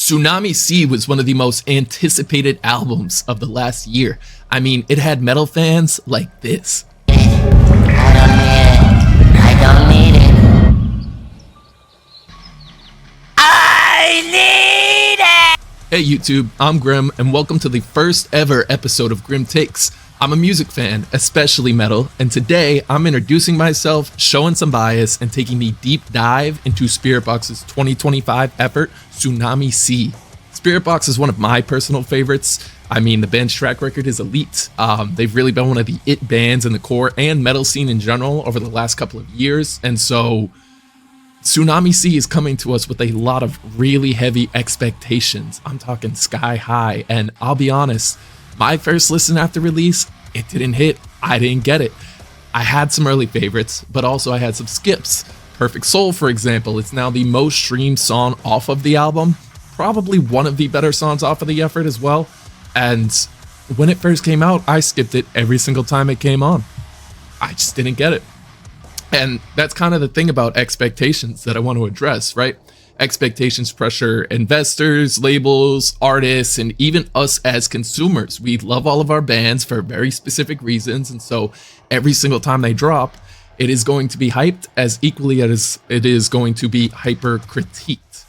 Tsunami Sea was one of the most anticipated albums of the last year. I mean, it had metal fans like this. I don't need it. Hey YouTube, I'm Ggrimm, and welcome to the first ever episode of GgrimmTakes. I'm a music fan, especially metal, and today I'm introducing myself, showing some bias, and taking the deep dive into Spiritbox's 2025 effort, Tsunami Sea. Spiritbox is one of my personal favorites. I mean, the band's track record is elite. They've really been one of the it bands in the core and metal scene in general over the last couple of years, and so Tsunami Sea is coming to us with a lot of really heavy expectations. I'm talking sky high, and I'll be honest, my first listen after release, it didn't hit. I didn't get it. I had some early favorites, but also I had some skips. Perfect Soul, for example, it's now the most streamed song off of the album, probably one of the better songs off of the effort as well, and when it first came out, I skipped it every single time it came on. I just didn't get it. And that's kind of the thing about expectations that I want to address, right? Expectations pressure investors, labels, artists, and even us as consumers. We love all of our bands for very specific reasons, and so every single time they drop, it is going to be hyped as equally as it is going to be hyper critiqued.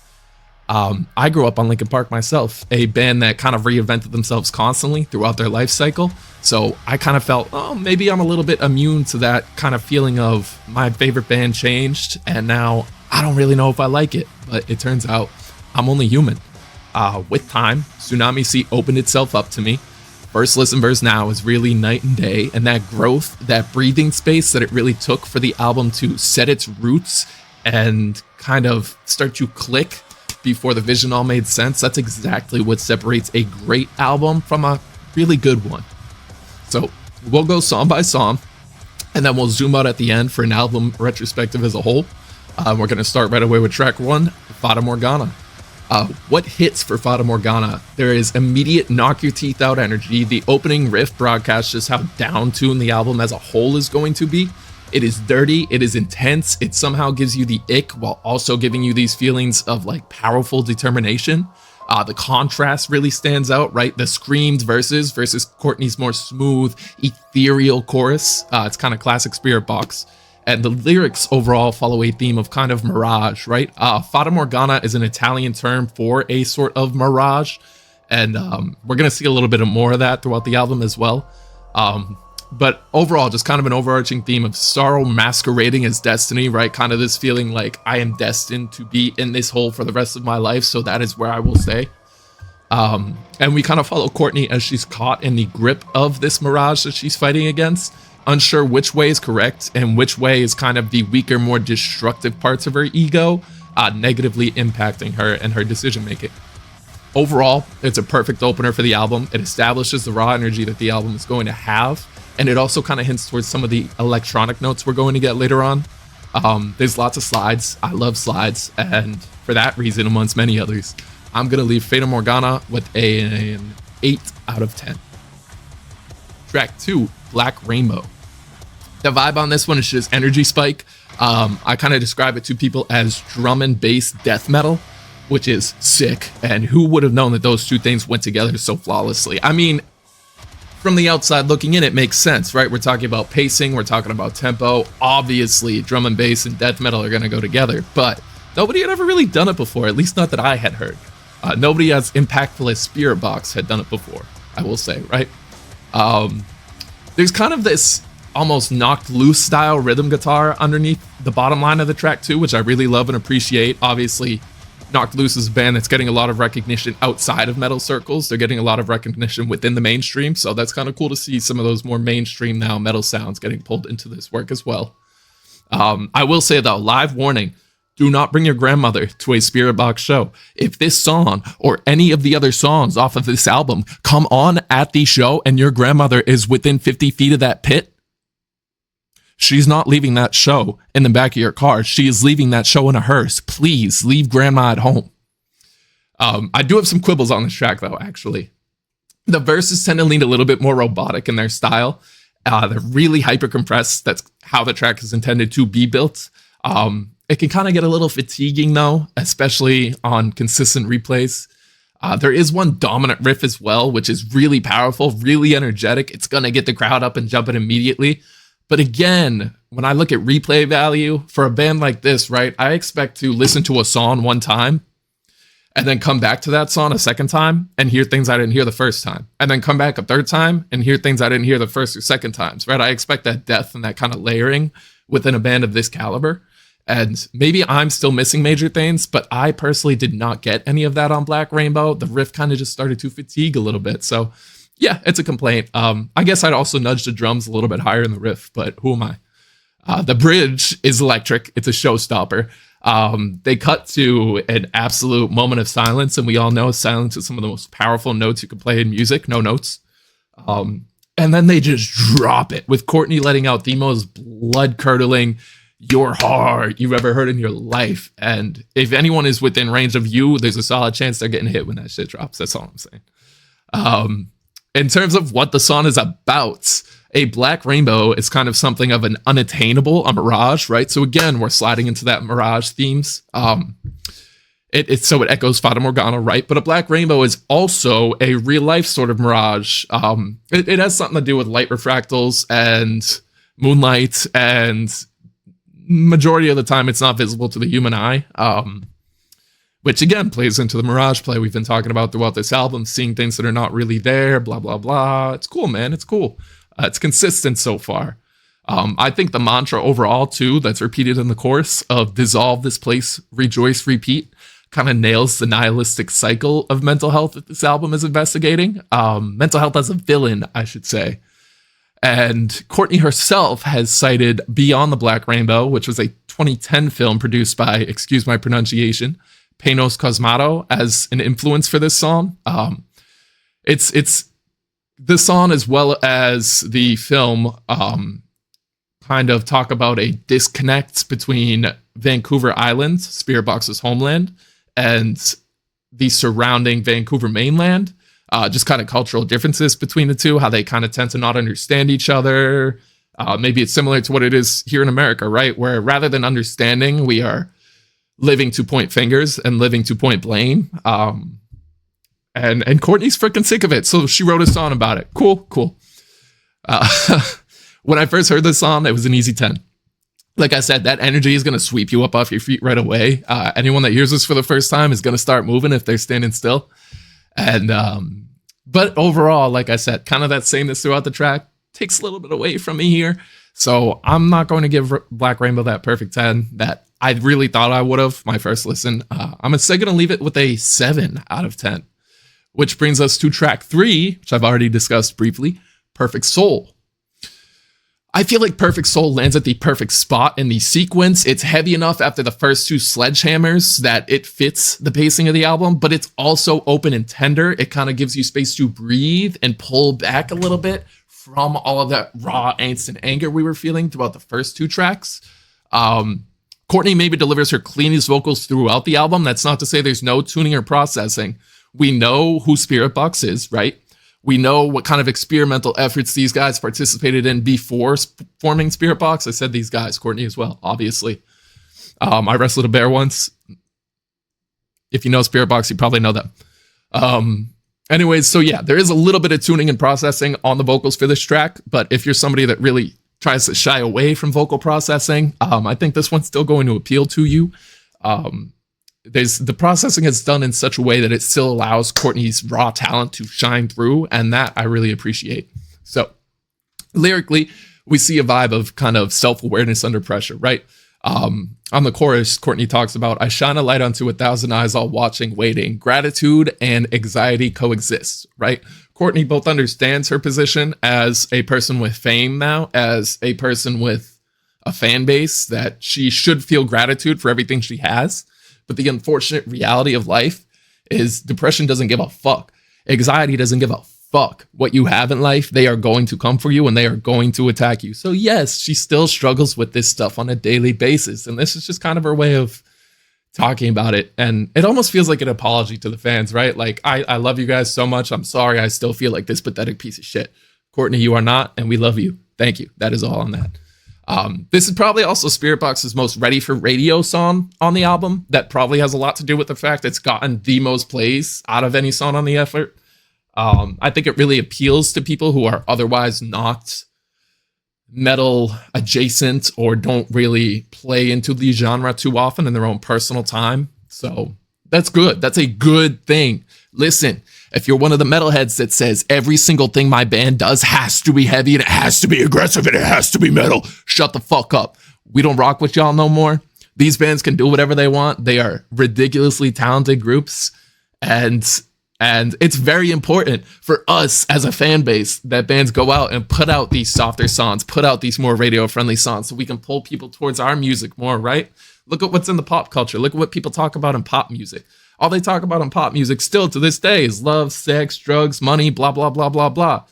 I grew up on Linkin Park myself, a band that kind of reinvented themselves constantly throughout their life cycle. So I kind of felt, oh, maybe I'm a little bit immune to that kind of feeling of my favorite band changed, and now I don't really know if I like it. But it turns out I'm only human. With time, Tsunami Sea opened itself up to me. First listen versus now is really night and day, and that growth, that breathing space that it really took for the album to set its roots and kind of start to click before the vision all made sense, that's exactly what separates a great album from a really good one. So we'll go song by song, and then we'll zoom out at the end for an album retrospective as a whole. We're going to start right away with track 1, Fata Morgana. What hits for Fata Morgana? There is immediate knock your teeth out energy. The opening riff broadcasts just how down-tuned the album as a whole is going to be. It is dirty, it is intense, it somehow gives you the ick while also giving you these feelings of like powerful determination. The contrast really stands out, right? The screamed verses Courtney's more smooth, ethereal chorus. It's kind of classic Spiritbox. And the lyrics overall follow a theme of kind of mirage, right? Fata Morgana is an Italian term for a sort of mirage. And we're going to see a little bit more of that throughout the album as well. But overall, just kind of an overarching theme of sorrow masquerading as destiny, right? Kind of this feeling like I am destined to be in this hole for the rest of my life, so that is where I will stay. And we kind of follow Courtney as she's caught in the grip of this mirage that she's fighting against, unsure which way is correct and which way is kind of the weaker, more destructive parts of her ego, negatively impacting her and her decision making. Overall, it's a perfect opener for the album. It establishes the raw energy that the album is going to have, and it also kind of hints towards some of the electronic notes we're going to get later on. There's lots of slides. I love slides, and for that reason, amongst many others, I'm going to leave Fata Morgana with an 8 out of 10. Track 2, Black Rainbow. The vibe on this one is just energy spike. I kind of describe it to people as drum and bass death metal, which is sick, and who would have known that those two things went together so flawlessly? I mean, from the outside looking in, it makes sense, right? We're talking about pacing, we're talking about tempo. Obviously, drum and bass and death metal are going to go together, but nobody had ever really done it before, at least not that I had heard. Nobody as impactful as Spiritbox had done it before, I will say, right? There's kind of this almost knocked loose style rhythm guitar underneath the bottom line of the track too, which I really love and appreciate. Obviously, Knocked Loose is a band that's getting a lot of recognition outside of metal circles. They're getting a lot of recognition within the mainstream, so that's kind of cool to see some of those more mainstream now metal sounds getting pulled into this work as well. I will say though, live warning, do not bring your grandmother to a Spiritbox show. If this song or any of the other songs off of this album come on at the show and your grandmother is within 50 feet of that pit, she's not leaving that show in the back of your car. She is leaving that show in a hearse. Please leave grandma at home. I do have some quibbles on this track, though, actually. The verses tend to lean a little bit more robotic in their style. They're really hyper compressed. That's how the track is intended to be built. It can kind of get a little fatiguing, though, especially on consistent replays. There is one dominant riff as well, which is really powerful, really energetic. It's going to get the crowd up and jumping immediately. But again, when I look at replay value for a band like this, right, I expect to listen to a song one time and then come back to that song a second time and hear things I didn't hear the first time. And then come back a third time and hear things I didn't hear the first or second times, right? I expect that depth and that kind of layering within a band of this caliber. And maybe I'm still missing major things, but I personally did not get any of that on Black Rainbow. The riff kind of just started to fatigue a little bit. So yeah, it's a complaint. I guess I'd also nudge the drums a little bit higher in the riff, but who am I? The bridge is electric. It's a showstopper. They cut to an absolute moment of silence, and we all know silence is some of the most powerful notes you can play in music. No notes. And then they just drop it with Courtney letting out the most blood-curdling "You're hard" you've ever heard in your life. And if anyone is within range of you, there's a solid chance they're getting hit when that shit drops. That's all I'm saying. In terms of what the song is about, a Black Rainbow is kind of something of an unattainable, a mirage, right? So again, we're sliding into that mirage themes. So it echoes Fata Morgana, right? But a Black Rainbow is also a real life sort of mirage. It has something to do with light refractals and moonlight, and majority of the time it's not visible to the human eye. Which again plays into the mirage play we've been talking about throughout this album, seeing things that are not really there, blah, blah, blah. It's cool, man. It's cool. It's consistent so far. I think the mantra overall, too, that's repeated in the chorus of dissolve this place, rejoice, repeat, kind of nails the nihilistic cycle of mental health that this album is investigating. Mental health as a villain, I should say. And Courtney herself has cited Beyond the Black Rainbow, which was a 2010 film produced by, excuse my pronunciation, Panos Cosmato, as an influence for this song. It's this song, as well as the film, kind of talk about a disconnect between Vancouver Island, Spiritbox's homeland, and the surrounding Vancouver mainland. Just kind of cultural differences between the two, how they kind of tend to not understand each other. Maybe it's similar to what it is here in America, right? Where rather than understanding, we are living to point fingers and living to point blame. And Courtney's freaking sick of it, so she wrote a song about it. Cool. When I first heard this song, it was an easy 10. Like I said, that energy is going to sweep you up off your feet right away. Anyone that hears this for the first time is going to start moving if they're standing still. And but overall, like I said, kind of that sameness throughout the track takes a little bit away from me here. So I'm not going to give Black Rainbow that perfect 10 that I really thought I would have my first listen. I'm instead going to leave it with a 7 out of 10, which brings us to track 3, which I've already discussed briefly, Perfect Soul. I feel like Perfect Soul lands at the perfect spot in the sequence. It's heavy enough after the first 2 sledgehammers that it fits the pacing of the album, but it's also open and tender. It kind of gives you space to breathe and pull back a little bit from all of that raw angst and anger we were feeling throughout the first 2 tracks. Courtney maybe delivers her cleanest vocals throughout the album. That's not to say there's no tuning or processing. We know who Spiritbox is, right? We know what kind of experimental efforts these guys participated in before forming Spiritbox. I said these guys, Courtney as well, obviously. I wrestled a bear once. If you know Spiritbox, you probably know them. Anyways, so yeah, there is a little bit of tuning and processing on the vocals for this track, but if you're somebody that really tries to shy away from vocal processing, I think this one's still going to appeal to you. The processing is done in such a way that it still allows Courtney's raw talent to shine through, and that I really appreciate. So lyrically, we see a vibe of kind of self-awareness under pressure, right? On the chorus, Courtney talks about, I shine a light onto 1,000 eyes all watching, waiting. Gratitude and anxiety coexist, right? Courtney both understands her position as a person with fame now, as a person with a fan base, that she should feel gratitude for everything she has. But the unfortunate reality of life is depression doesn't give a fuck. Anxiety doesn't give a fuck what you have in life. They are going to come for you and they are going to attack you. So yes, she still struggles with this stuff on a daily basis. And this is just kind of her way of talking about it. And it almost feels like an apology to the fans, right? Like, I love you guys so much. I'm sorry. I still feel like this pathetic piece of shit. Courtney, you are not, and we love you. Thank you. That is all on that. This is probably also Spiritbox's most ready for radio song on the album. That probably has a lot to do with the fact it's gotten the most plays out of any song on the effort. I think it really appeals to people who are otherwise not metal adjacent or don't really play into the genre too often in their own personal time. So that's good. That's a good thing. Listen, if you're one of the metalheads that says every single thing my band does has to be heavy and it has to be aggressive and it has to be metal, shut the fuck up. We don't rock with y'all no more. These bands can do whatever they want. They are ridiculously talented groups, and it's very important for us as a fan base that bands go out and put out these softer songs, put out these more radio-friendly songs so we can pull people towards our music more, right? Look at what's in the pop culture. Look at what people talk about in pop music. All they talk about in pop music still to this day is love, sex, drugs, money, blah, blah, blah, blah, blah.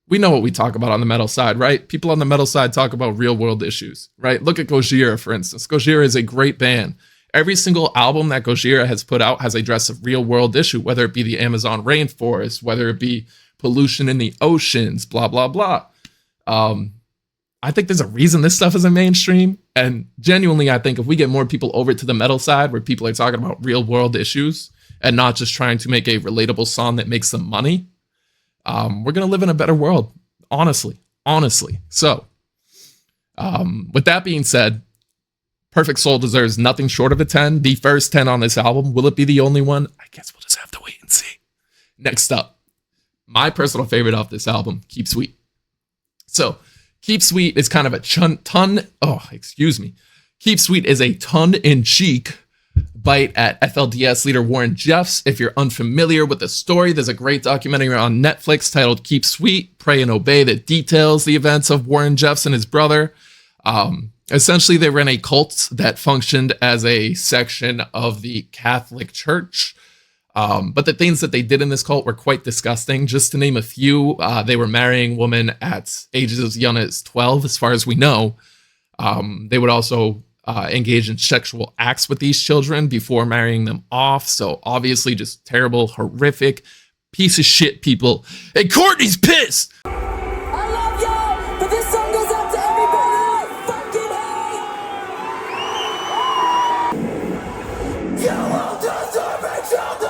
We know what we talk about on the metal side, right? People on the metal side talk about real-world issues, right? Look at Ggrimm, for instance. Ggrimm is a great band. Every single album that Ggrimm has put out has addressed a real world issue, whether it be the Amazon rainforest, whether it be pollution in the oceans, blah, blah, blah. I think there's a reason this stuff isn't mainstream. And genuinely, I think if we get more people over to the metal side where people are talking about real world issues and not just trying to make a relatable song that makes them money, we're going to live in a better world. Honestly. So with that being said, Perfect Soul deserves nothing short of a 10. The first 10 on this album. Will it be the only one? I guess we'll just have to wait and see. Next up, my personal favorite off this album, Keep Sweet. So, Keep Sweet is kind of a Keep Sweet is a tongue-in-cheek bite at FLDS leader Warren Jeffs. If you're unfamiliar with the story, there's a great documentary on Netflix titled Keep Sweet, Pray and Obey that details the events of Warren Jeffs and his brother. Essentially, they ran a cult that functioned as a section of the Catholic Church. But the things that they did in this cult were quite disgusting. Just to name a few, they were marrying women at ages as young as 12, as far as we know. They would also engage in sexual acts with these children before marrying them off. So obviously just terrible, horrific, piece of shit people. And Courtney's pissed! I love y'all, but this song goes out to everybody I fucking hate. You will deserve it, children!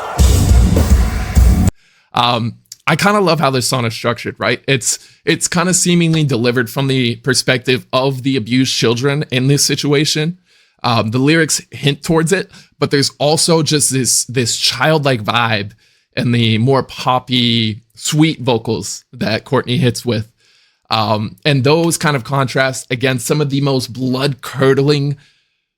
I kind of love how this song is structured, right? It's kind of seemingly delivered from the perspective of the abused children in this situation. The lyrics hint towards it, but there's also just this childlike vibe and the more poppy, sweet vocals that Courtney hits with. And those kind of contrast against some of the most blood-curdling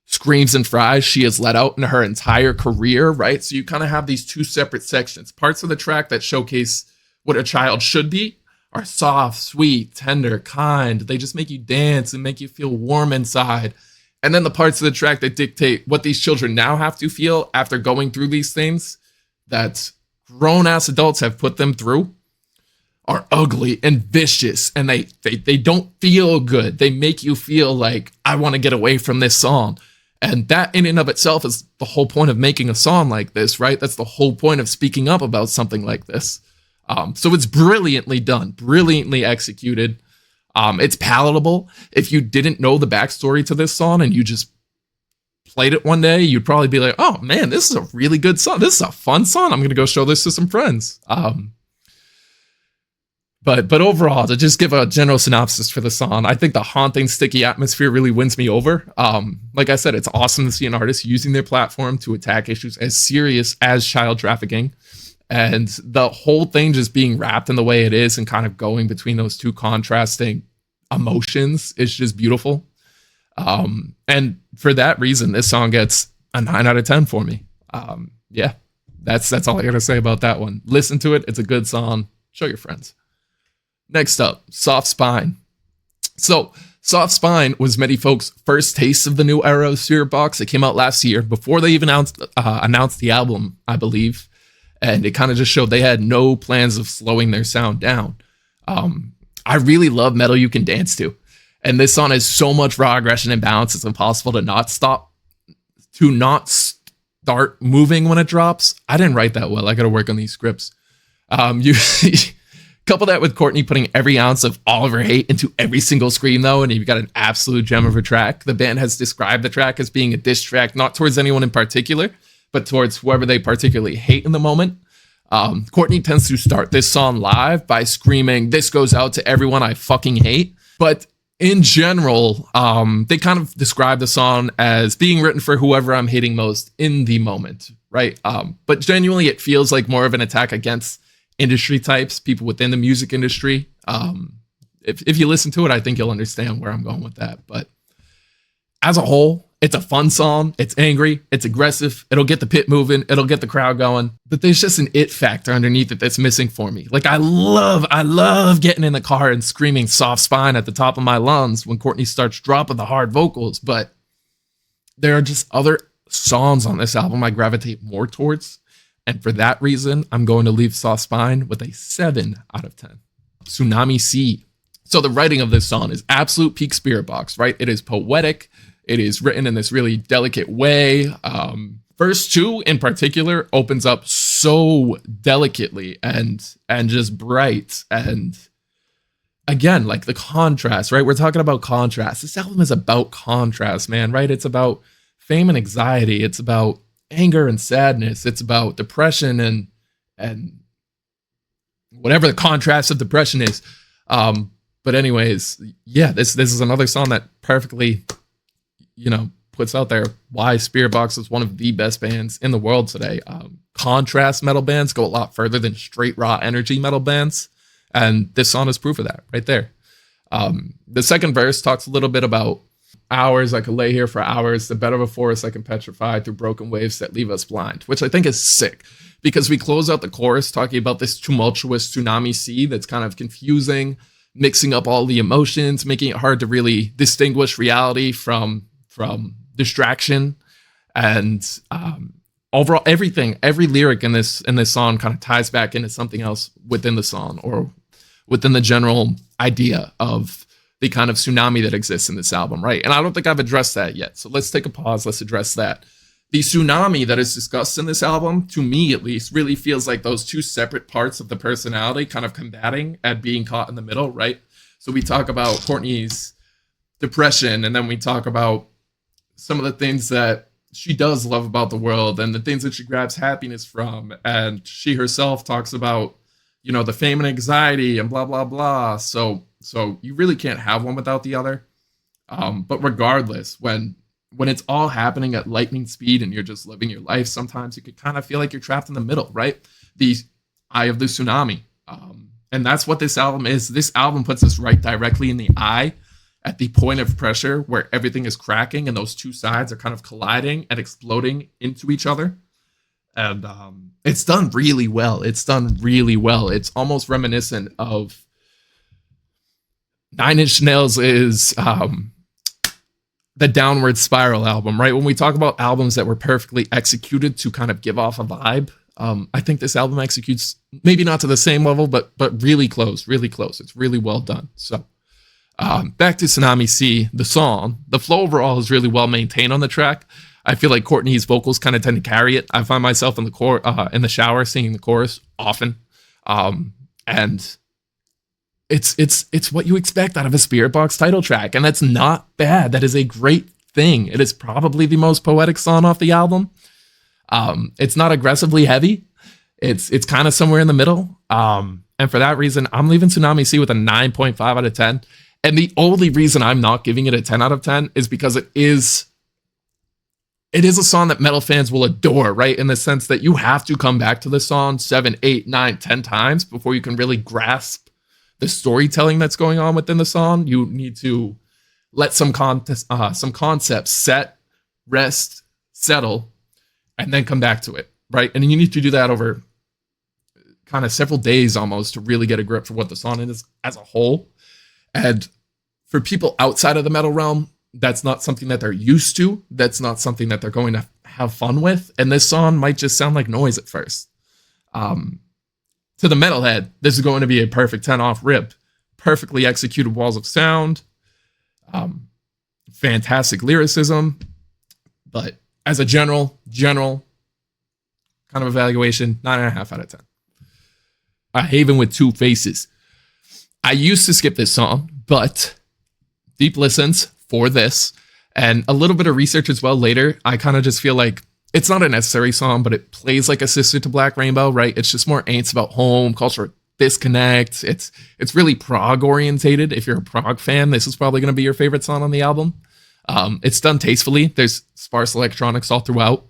screams and fries she has let out in her entire career, right? So you kind of have these two separate sections. Parts of the track that showcase what a child should be are soft, sweet, tender, kind. They just make you dance and make you feel warm inside. And then the parts of the track that dictate what these children now have to feel after going through these things that grown-ass adults have put them through are ugly and vicious, and they don't feel good. They make you feel like, I want to get away from this song. And that in and of itself is the whole point of making a song like this, right? That's the whole point of speaking up about something like this. So it's brilliantly done, brilliantly executed. It's palatable. If you didn't know the backstory to this song and you just played it one day, you'd probably be like, oh man, this is a really good song. This is a fun song. I'm going to go show this to some friends. But overall, to just give a general synopsis for the song, I think the haunting, sticky atmosphere really wins me over. Like I said, it's awesome to see an artist using their platform to attack issues as serious as child trafficking. And the whole thing just being wrapped in the way it is and kind of going between those two contrasting emotions is just beautiful. And for that reason, this song gets a 9 out of 10 for me. Yeah, that's all I got to say about that one. Listen to it. It's a good song. Show your friends. Next up, Soft Spine. So, Soft Spine was many folks' first taste of the new era of Spiritbox. It came out last year before they even announced the album, I believe. And it kind of just showed they had no plans of slowing their sound down. I really love metal you can dance to. And this song has so much raw aggression and balance, it's impossible to not start moving when it drops. I didn't write that well. I got to work on these scripts. Couple that with Courtney putting every ounce of all of her hate into every single scream, though, and you've got an absolute gem of a track. The band has described the track as being a diss track, not towards anyone in particular, but towards whoever they particularly hate in the moment. Courtney tends to start this song live by screaming, "This goes out to everyone I fucking hate." But in general, they kind of describe the song as being written for whoever I'm hating most in the moment, right? But genuinely, it feels like more of an attack against industry types, people within the music industry. If you listen to it, I think you'll understand where I'm going with that. But as a whole, it's a fun song. It's angry. It's aggressive. It'll get the pit moving. It'll get the crowd going. But there's just an it factor underneath it that's missing for me. Like I love getting in the car and screaming "Soft Spine" at the top of my lungs when Courtney starts dropping the hard vocals. But there are just other songs on this album I gravitate more towards. And for that reason, I'm going to leave Soft Spine with a 7 out of 10. Tsunami Sea. So the writing of this song is absolute peak Spiritbox, right? It is poetic. It is written in this really delicate way. Verse 2 in particular opens up so delicately and just bright. And again, like the contrast, right? We're talking about contrast. This album is about contrast, man, right? It's about fame and anxiety. It's about anger and sadness. It's about depression and whatever the contrast of depression is. But anyways, yeah, this is another song that perfectly, puts out there why Spiritbox is one of the best bands in the world today. Contrast metal bands go a lot further than straight raw energy metal bands, and this song is proof of that right there. The second verse talks a little bit about hours I could lay here for hours, the bed of a forest I can petrify through broken waves that leave us blind, which I think is sick because we close out the chorus talking about this tumultuous tsunami sea that's kind of confusing, mixing up all the emotions, making it hard to really distinguish reality from distraction. And overall, every lyric in this song kind of ties back into something else within the song or within the general idea of the kind of tsunami that exists in this album, right? And I don't think I've addressed that yet. So let's take a pause. Let's address that. The tsunami that is discussed in this album, to me at least, really feels like those two separate parts of the personality kind of combating and being caught in the middle, right? So we talk about Courtney's depression, and then we talk about some of the things that she does love about the world and the things that she grabs happiness from. And she herself talks about, the fame and anxiety and blah, blah, blah. So you really can't have one without the other. But regardless, when it's all happening at lightning speed and you're just living your life, sometimes you could kind of feel like you're trapped in the middle, right? The eye of the tsunami. And that's what this album is. This album puts us right directly in the eye at the point of pressure where everything is cracking and those two sides are kind of colliding and exploding into each other. And it's done really well. It's almost reminiscent of Nine Inch Nails is the Downward Spiral album, right? When we talk about albums that were perfectly executed to kind of give off a vibe, I think this album executes maybe not to the same level, but really close. It's really well done. So back to Tsunami Sea, the song, the flow overall is really well maintained on the track. I feel like Courtney's vocals kind of tend to carry it. I find myself in the shower singing the chorus often, and it's what you expect out of a Spiritbox title track, and that's not bad. That is a great thing. It is probably the most poetic song off the album. It's not aggressively heavy. It's kind of somewhere in the middle. And for that reason, I'm leaving Tsunami Sea with a 9.5 out of 10. And the only reason I'm not giving it a 10 out of 10 is because it is a song that metal fans will adore, right? In the sense that you have to come back to the song 7, 8, 9, 10 times before you can really grasp the storytelling that's going on within the song. You need to let some concepts set, rest, settle, and then come back to it, right? And you need to do that over kind of several days almost to really get a grip for what the song is as a whole. And for people outside of the metal realm, that's not something that they're used to. That's not something that they're going to have fun with. And this song might just sound like noise at first. To the metalhead, this is going to be a perfect 10 off rip. Perfectly executed walls of sound. Fantastic lyricism. But as a general kind of evaluation, 9.5 out of 10. A Haven with Two Faces. I used to skip this song, but deep listens for this and a little bit of research as well later, I kind of just feel like it's not a necessary song, but it plays like a sister to Black Rainbow, right? It's just more angst about home, cultural disconnect. It's really prog orientated. If you're a prog fan, this is probably going to be your favorite song on the album. It's done tastefully. There's sparse electronics all throughout.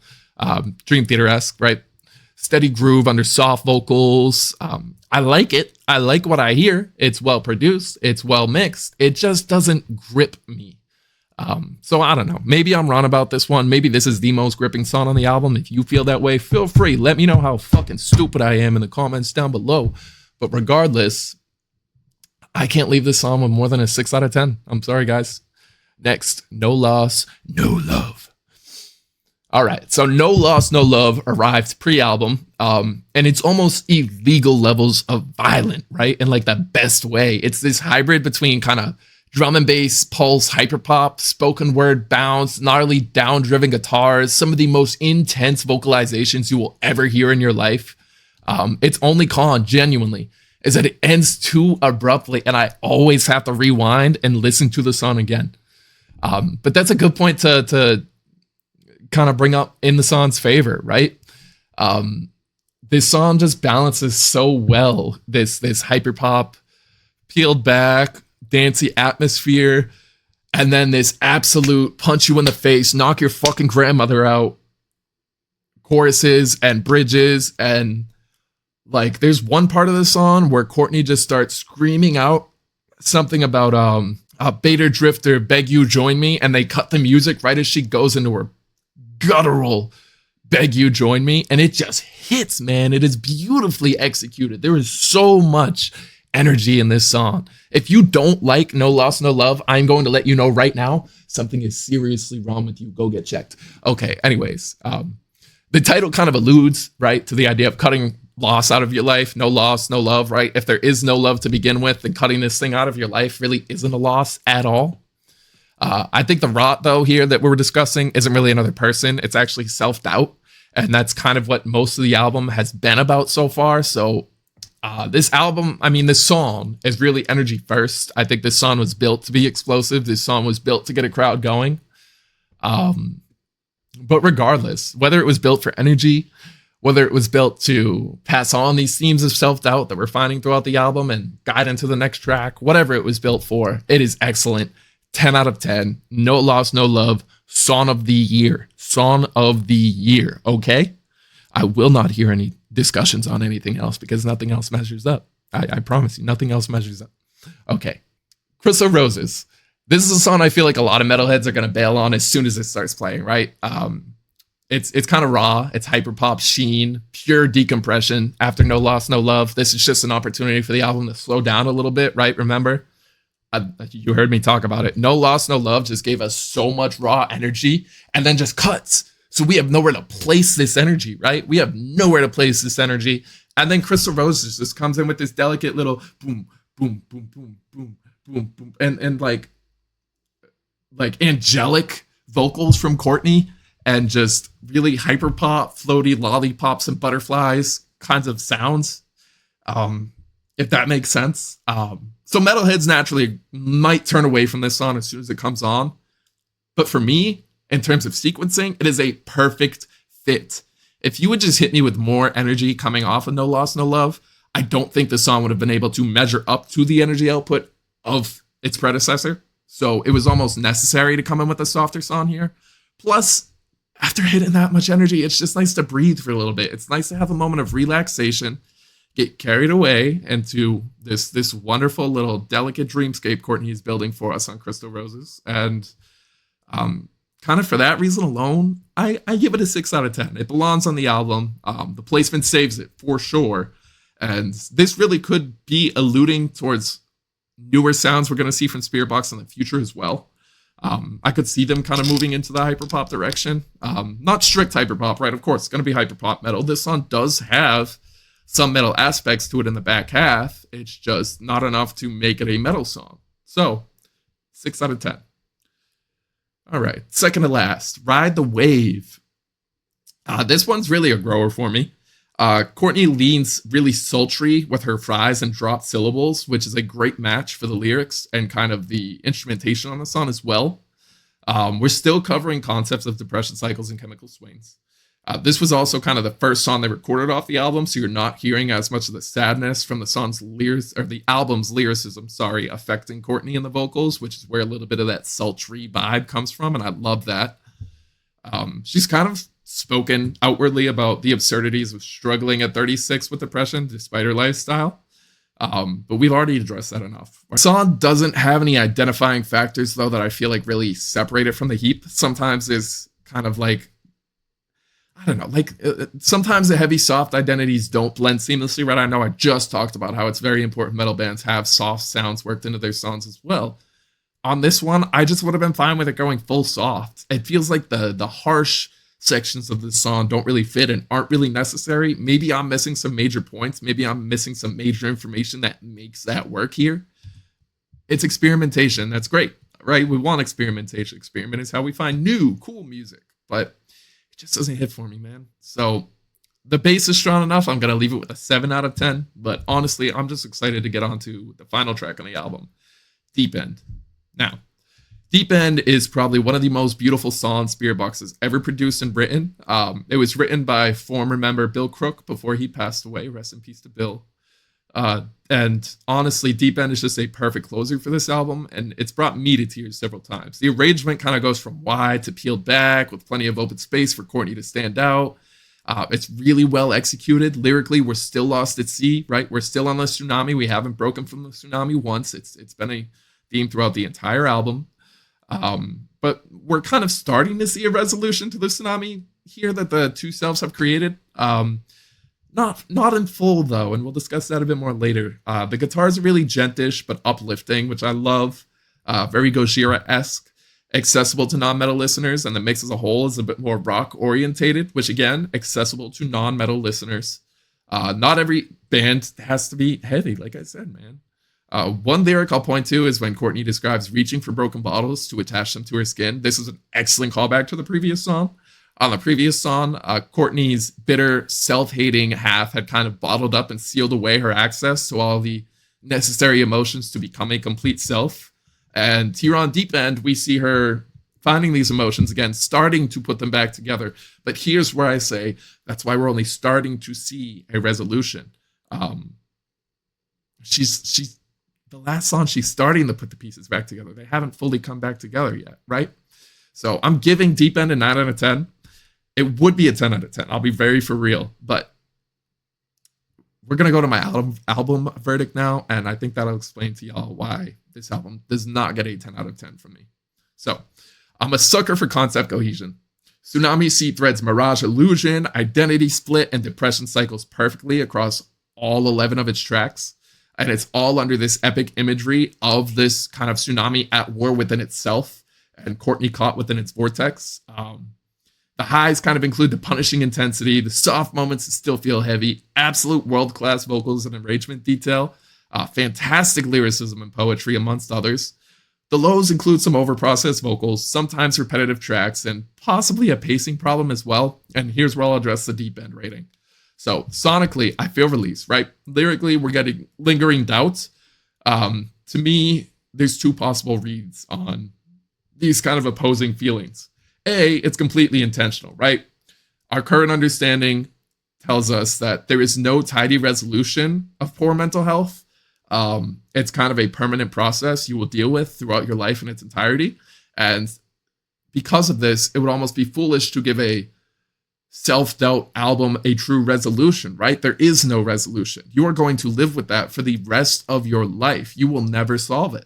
Dream Theater-esque, right? Steady groove under soft vocals. I like it. I like what I hear. It's well produced. It's well mixed. It just doesn't grip me. So I don't know. Maybe I'm wrong about this one. Maybe this is the most gripping song on the album. If you feel that way, feel free. Let me know how fucking stupid I am in the comments down below. But regardless, I can't leave this song with more than a 6 out of 10. I'm sorry, guys. Next, No Loss, No Love. All right, so No Loss, No Love arrived pre-album, and it's almost illegal levels of violent, right? In like the best way. It's this hybrid between kind of drum and bass, pulse, hyperpop, spoken word bounce, gnarly down-driven guitars, some of the most intense vocalizations you will ever hear in your life. Its only con, genuinely, is that it ends too abruptly, and I always have to rewind and listen to the song again. But that's a good point to kind of bring up in the song's favor, right? This song just balances so well this hyperpop, peeled back, dancey atmosphere, and then this absolute punch you in the face, knock your fucking grandmother out choruses and bridges. And like there's one part of the song where Courtney just starts screaming out something about Bader Drifter, beg you join me, and they cut the music right as she goes into her guttural beg you join me, and it just hits, man. It is beautifully executed. There is so much energy in this song. If you don't like No Loss, No Love, I'm going to let you know right now, something is seriously wrong with you. Go get checked. Okay, anyways, the title kind of alludes, right, to the idea of cutting loss out of your life. No loss, no love, right? If there is no love to begin with, then cutting this thing out of your life really isn't a loss at all. I think the rot, though, here that we're discussing isn't really another person. It's actually self-doubt. And that's kind of what most of the album has been about so far. So this song is really energy first. I think this song was built to be explosive. This song was built to get a crowd going. But regardless, whether it was built for energy, whether it was built to pass on these themes of self-doubt that we're finding throughout the album and guide into the next track, whatever it was built for, it is excellent. 10 out of 10. No Loss, No Love. Song of the year. Song of the year. Okay? I will not hear any discussions on anything else because nothing else measures up. I promise you, nothing else measures up. Okay. Crystal Roses. This is a song I feel like a lot of metalheads are going to bail on as soon as it starts playing, right? It's kind of raw. It's hyperpop sheen, pure decompression after No Loss, No Love. This is just an opportunity for the album to slow down a little bit, right? Remember? You heard me talk about it. No Loss, No Love just gave us so much raw energy and then just cuts. So we have nowhere to place this energy, right? We have nowhere to place this energy. And then Crystal Roses just comes in with this delicate little boom, boom, boom, boom, boom, boom, boom. And like angelic vocals from Courtney and just really hyper pop, floaty lollipops and butterflies kinds of sounds. If that makes sense. So metalheads naturally might turn away from this song as soon as it comes on. But for me, in terms of sequencing, it is a perfect fit. If you would just hit me with more energy coming off of No Loss, No Love, I don't think the song would have been able to measure up to the energy output of its predecessor. So it was almost necessary to come in with a softer song here. Plus, after hitting that much energy, it's just nice to breathe for a little bit. It's nice to have a moment of relaxation, get carried away into this wonderful little delicate dreamscape Courtney is building for us on Crystal Roses. And kind of for that reason alone, I give it a 6 out of 10. It belongs on the album. The placement saves it for sure. And this really could be alluding towards newer sounds we're going to see from Spiritbox in the future as well. I could see them kind of moving into the hyperpop direction. Not strict hyperpop, right? Of course, it's going to be hyperpop metal. This song does have some metal aspects to it in the back half. It's just not enough to make it a metal song. So, 6 out of 10. All right, second to last, Ride the Wave. This one's really a grower for me. Courtney leans really sultry with her fries and dropped syllables, which is a great match for the lyrics and kind of the instrumentation on the song as well. We're still covering concepts of depression cycles and chemical swings. This was also kind of the first song they recorded off the album, so you're not hearing as much of the sadness from the song's lyrics or the album's lyricism, affecting Courtney in the vocals, which is where a little bit of that sultry vibe comes from, and I love that. She's kind of spoken outwardly about the absurdities of struggling at 36 with depression despite her lifestyle. But we've already addressed that enough. Our song doesn't have any identifying factors, though, that I feel like really separate it from the heap. Sometimes there's kind of like, I don't know, like sometimes the heavy soft identities don't blend seamlessly, right? I know I just talked about how it's very important metal bands have soft sounds worked into their songs as well. On this one, I just would have been fine with it going full soft. It feels like the harsh sections of this song don't really fit and aren't really necessary. Maybe I'm missing some major points. Maybe I'm missing some major information that makes that work here. It's experimentation. That's great, right? We want experimentation. Experiment is how we find new, cool music, but it just doesn't hit for me, man. So the bass is strong enough. I'm going to leave it with a 7 out of 10, but honestly, I'm just excited to get on to the final track on the album, Deep End. Now, Deep End is probably one of the most beautiful songs Spiritbox has ever produced and written. It was written by former member Bill Crook before he passed away. Rest in peace to Bill. And honestly, Deep End is just a perfect closer for this album, and it's brought me to tears several times. The arrangement kind of goes from wide to peeled back with plenty of open space for Courtney to stand out. It's really well executed. Lyrically, we're still lost at sea, right? We're still on the tsunami. We haven't broken from the tsunami once. It's been a theme throughout the entire album. But we're kind of starting to see a resolution to the tsunami here that the two selves have created. Not in full, though, and we'll discuss that a bit more later. The guitars are really gentish but uplifting, which I love. Very Gojira-esque, accessible to non-metal listeners, and the mix as a whole is a bit more rock-orientated, which, again, accessible to non-metal listeners. Not every band has to be heavy, like I said, man. One lyric I'll point to is when Courtney describes reaching for broken bottles to attach them to her skin. This is an excellent callback to the previous song. On the previous song, Courtney's bitter, self-hating half had kind of bottled up and sealed away her access to all the necessary emotions to become a complete self. And here on Deep End, we see her finding these emotions again, starting to put them back together. But here's where I say that's why we're only starting to see a resolution. She's the last song, she's starting to put the pieces back together. They haven't fully come back together yet, right? So I'm giving Deep End a 9 out of 10. It would be a 10 out of 10. I'll be very for real. But we're going to go to my album verdict now, and I think that'll explain to y'all why this album does not get a 10 out of 10 from me. So I'm a sucker for concept cohesion. Tsunami Sea threads mirage illusion, identity split, and depression cycles perfectly across all 11 of its tracks. And it's all under this epic imagery of this kind of tsunami at war within itself and Courtney caught within its vortex. The highs kind of include the punishing intensity, the soft moments that still feel heavy, absolute world-class vocals and arrangement detail, fantastic lyricism and poetry, amongst others. The lows include some overprocessed vocals, sometimes repetitive tracks, and possibly a pacing problem as well. And here's where I'll address the Deep End rating. So sonically, I feel release, right? Lyrically, we're getting lingering doubts. To me, there's two possible reads on these kind of opposing feelings. A, it's completely intentional, right? Our current understanding tells us that there is no tidy resolution of poor mental health. It's kind of a permanent process you will deal with throughout your life in its entirety. And because of this, it would almost be foolish to give a self-doubt album a true resolution, right? There is no resolution. You are going to live with that for the rest of your life. You will never solve it.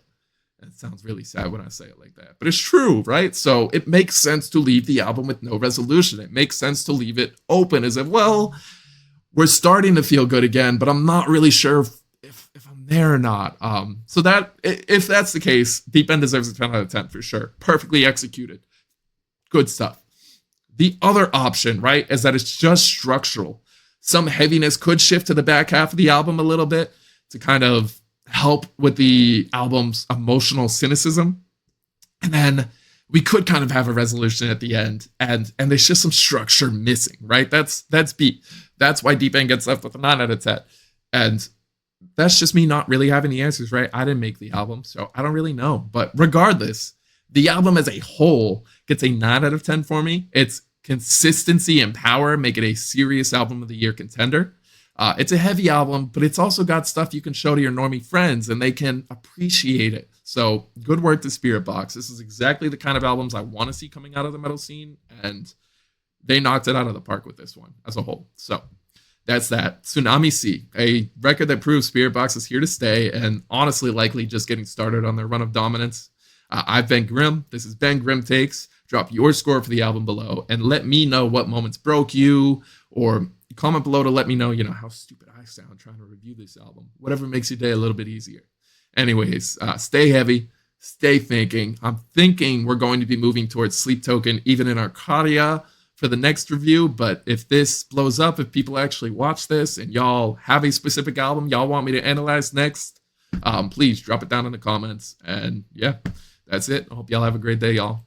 It sounds really sad when I say it like that, but it's true, right? So it makes sense to leave the album with no resolution. It makes sense to leave it open as if, well, we're starting to feel good again, but I'm not really sure if I'm there or not. So that, if that's the case, Deep End deserves a 10 out of 10 for sure. Perfectly executed. Good stuff. The other option, right, is that it's just structural. Some heaviness could shift to the back half of the album a little bit to kind of help with the album's emotional cynicism. And then we could kind of have a resolution at the end, and there's just some structure missing, right? That's beat. That's why Deep End gets left with a 9 out of 10. And that's just me not really having the answers, right? I didn't make the album, so I don't really know. But regardless, the album as a whole gets a 9 out of 10 for me. Its consistency and power make it a serious album of the year contender. It's a heavy album, but it's also got stuff you can show to your normie friends and they can appreciate it. So good work to Spiritbox. This is exactly the kind of albums I want to see coming out of the metal scene, and they knocked it out of the park with this one as a whole. So that's that. Tsunami Sea, a record that proves Spiritbox is here to stay and honestly likely just getting started on their run of dominance. I've been Ggrimm. This has been GgrimmTakes. Drop your score for the album below and let me know what moments broke you, or comment below to let me know, how stupid I sound trying to review this album. Whatever makes your day a little bit easier. Anyways, stay heavy, stay thinking. I'm thinking we're going to be moving towards Sleep Token even in Arcadia for the next review, but if this blows up, if people actually watch this and y'all have a specific album y'all want me to analyze next, please drop it down in the comments. And yeah, that's it. I hope y'all have a great day, y'all.